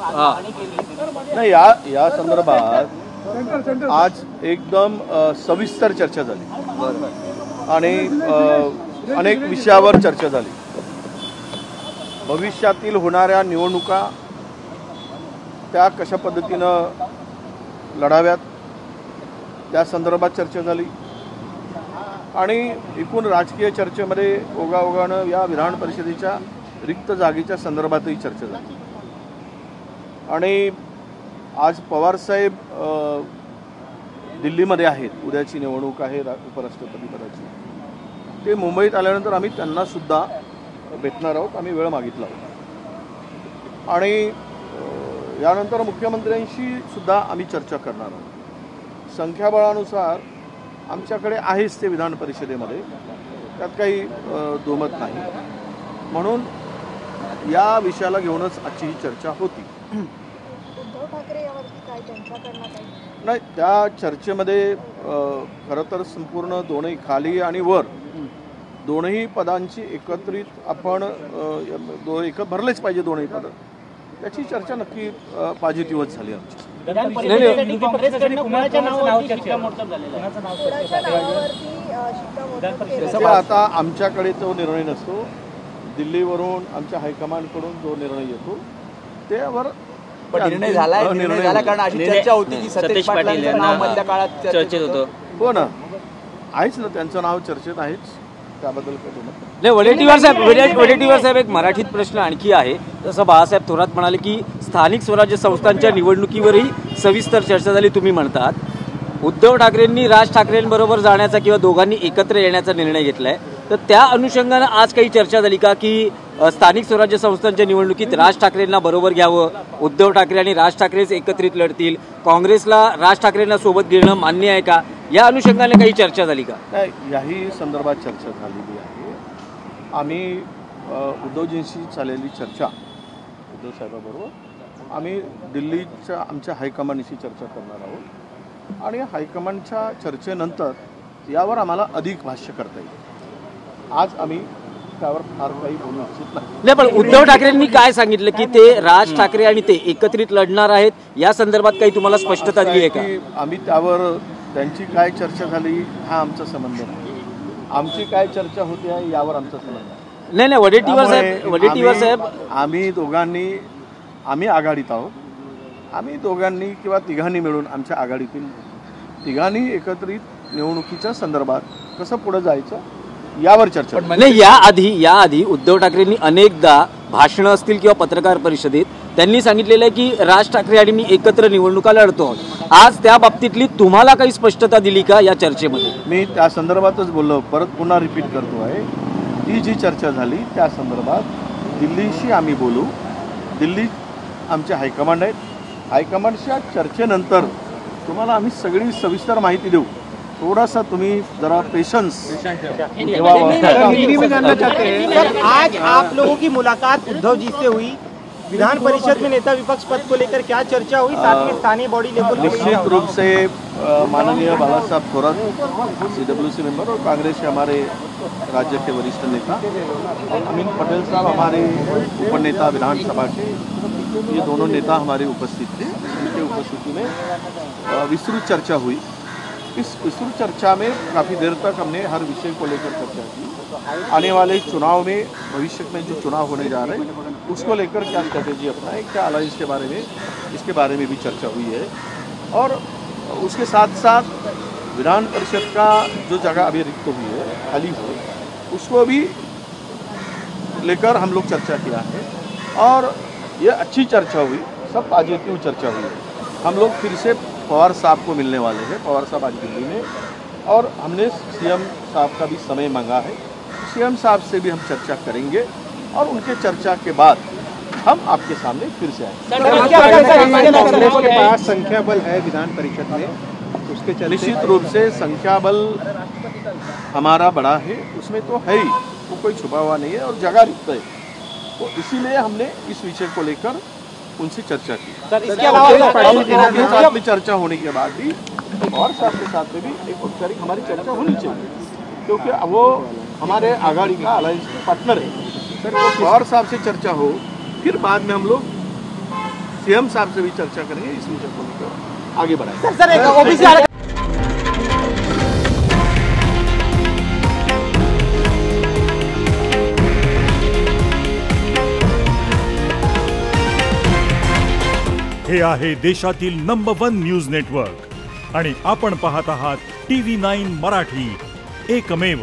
नाही, या संदर्भात आज एकदम सविस्तर चर्चा झाली आणि अनेक विषयावर चर्चा झाली. भविष्यातील होणाऱ्या निवडणुका त्या कशा पद्धतीनं लढाव्यात त्या संदर्भात चर्चा झाली आणि एकूण राजकीय चर्चेमध्ये ओघाओघानं या विधान परिषदेच्या रिक्त जागेच्या संदर्भातही चर्चा झाली. आणि आज पवारसाहेब दिल्लीमध्ये आहेत, उद्याची निवडणूक आहे उपराष्ट्रपती पदाची. ते मुंबईत आल्यानंतर आम्ही त्यांना सुद्धा भेटणार आहोत, आम्ही वेळ मागितला आहोत आणि यानंतर मुख्यमंत्र्यांशी सुद्धा आम्ही चर्चा करणार आहोत. संख्याबळानुसार आमच्याकडे आहेच ते विधान परिषदेमध्ये, त्यात काही दुमत नाही. म्हणून या विषयाला घेऊनच आजची ही चर्चा होती. उद्धव ठाकरे यावरती काय चर्चा करणार आहे? नाही, त्या चर्चेमध्ये खरं तर संपूर्ण दोन्ही खाली आणि वर दोनही पदांची एकत्रित आपण भरलेच पाहिजे दोन्ही पद, त्याची चर्चा नक्की पॉझिटिव्हच झाली आमची. आता आमच्याकडे तो निर्णय नसतो, दिल्लीवरून आमच्या हायकमांडकडून जो निर्णय येतो त्यावर निर्णय झाला कारण अशी चर्चा होती की सतेज पाटलांचं नाव मधल्या काळात चर्चेत होतं. हो ना, आहेच ना, त्यांचं नाव चर्चेत आहेच, त्याबद्दल काही नाही. वडेट्टीवार साहेब, एक मराठीत प्रश्न आणखी आहे. जसं बाळासाहेब थोरात म्हणाले की स्थानिक स्वराज्य संस्थांच्या निवडणुकीवरही सविस्तर चर्चा झाली, तुम्ही म्हणतात. उद्धव ठाकरेंनी राज ठाकरेंबरोबर जाण्याचा किंवा दोघांनी एकत्र येण्याचा निर्णय घेतलाय, तर त्या अनुषंगानं आज काही चर्चा झाली का की स्थानिक स्वराज्य संस्थांच्या निवडणुकीत राज ठाकरेंना बरोबर घ्यावं, उद्धव ठाकरे आणि राज ठाकरेच एकत्रित लढतील, काँग्रेसला राज ठाकरेंना सोबत घेणं मान्य आहे का, या अनुषंगाने काही चर्चा झाली का? नाही, याही संदर्भात चर्चा झालेली आहे. आम्ही उद्धवजींशी झालेली चर्चा उद्धव साहेबाबरोबर आम्ही दिल्लीच्या आमच्या हायकमांडशी चर्चा करणार आहोत आणि हायकमांडच्या चर्चेनंतर यावर आम्हाला अधिक भाष्य करता येईल. आज आम्ही त्यावर फार काही बोलू इच्छित नाही. पण उद्धव ठाकरेंनी काय सांगितलं की ते राज ठाकरे आणि ते एकत्रित लढणार आहेत, या संदर्भात काही तुम्हाला स्पष्टता दिली आहे का? आम्ही त्यावर त्यांची काय चर्चा झाली हा आमचा संबंध नाही, आमची काय चर्चा होती आहे यावर आमचा संबंध नाही. नाही, वडेट्टीवार साहेब, आम्ही आघाडीत आहोत. आम्ही दोघांनी किंवा तिघांनी मिळून आमच्या आघाडीतील तिघांनी एकत्रित निवडणुकीच्या संदर्भात कसं पुढे जायचं यावर चर्चा. नाही, याआधी उद्धव ठाकरेंनी अनेकदा भाषणं असतील किंवा पत्रकार परिषदेत त्यांनी सांगितलेलं आहे की राज ठाकरे आणि मी एकत्र निवडणुका लढतो. आज त्या बाबतीतली तुम्हाला काही स्पष्टता दिली का या चर्चेमध्ये? मी त्या संदर्भातच बोललो, परत पुन्हा रिपीट करतो आहे. ही जी चर्चा झाली त्या संदर्भात दिल्लीशी आम्ही बोलू, दिल्ली आमचे हायकमांड आहेत, हायकमांडच्या चर्चेनंतर तुम्हाला आम्ही सगळी सविस्तर माहिती देऊ. थोड़ा सा तुम्ही जरा पेशेंस जानना चाहते हैं सर, आज आप लोगों की मुलाकात उद्धव जी से हुई, विधान परिषद में नेता विपक्ष पद को लेकर क्या चर्चा हुई, साथ में स्थानीय बॉडी लेवल? निश्चित रूप से माननीय बाला साहब थोरात CWC मेंबर और कांग्रेस के हमारे राज्य के वरिष्ठ नेता और अमीन पटेल साहब हमारे उपनेता विधानसभा के, ये दोनों नेता हमारे उपस्थित थे. उनके उपस्थिति में विस्तृत चर्चा हुई. इस विस्तृत चर्चा में काफ़ी देर तक हमने हर विषय को लेकर चर्चा की. आने वाले चुनाव में, भविष्य में जो चुनाव होने जा रहे हैं उसको लेकर क्या स्ट्रेटेजी अपनाएं, क्या अलायंस के बारे में, इसके बारे में भी चर्चा हुई है. और उसके साथ साथ विधान परिषद का जो जगह अभी रिक्त हुई है, खाली हो, उसको भी लेकर हम लोग चर्चा किया है और ये अच्छी चर्चा हुई, सब पॉजिटिव चर्चा हुई है. हम लोग फिर से पवार साहब को मिलने वाले हैं. पवार साहब आज दिल्ली में, और हमने CM साहब का भी समय मांगा है. CM साहब से भी हम चर्चा करेंगे और उनके चर्चा के बाद हम आपके सामने फिर से आएंगे. कांग्रेस के पास संख्या बल है विधान परिषद में, उसके निश्चित रूप से संख्या बल हमारा बड़ा है, उसमें तो है ही, वो कोई छुपा हुआ नहीं है और जगह रिक्त है. तो इसीलिए हमने इस विषय को लेकर उनसे चर्चा की. सर, इसके अलावा में चर्चा होने के बाद भी और साहब के साथ में भी एक औपचारिक हमारी चर्चा होनी चाहिए, क्योंकि वो हमारे आघाड़ी का अलायंस पार्टनर है. सर, तो पवार साहब से चर्चा हो, फिर बाद में हम लोग सीएम साहब से भी चर्चा करेंगे, इस विषय को लेकर आगे बढ़ाएंगे। सर एक ओबीसी हे आहे देशातील नंबर 1 न्यूज नेटवर्क आणि आपण पाहत आहात TV9 मराठी, एकमेव।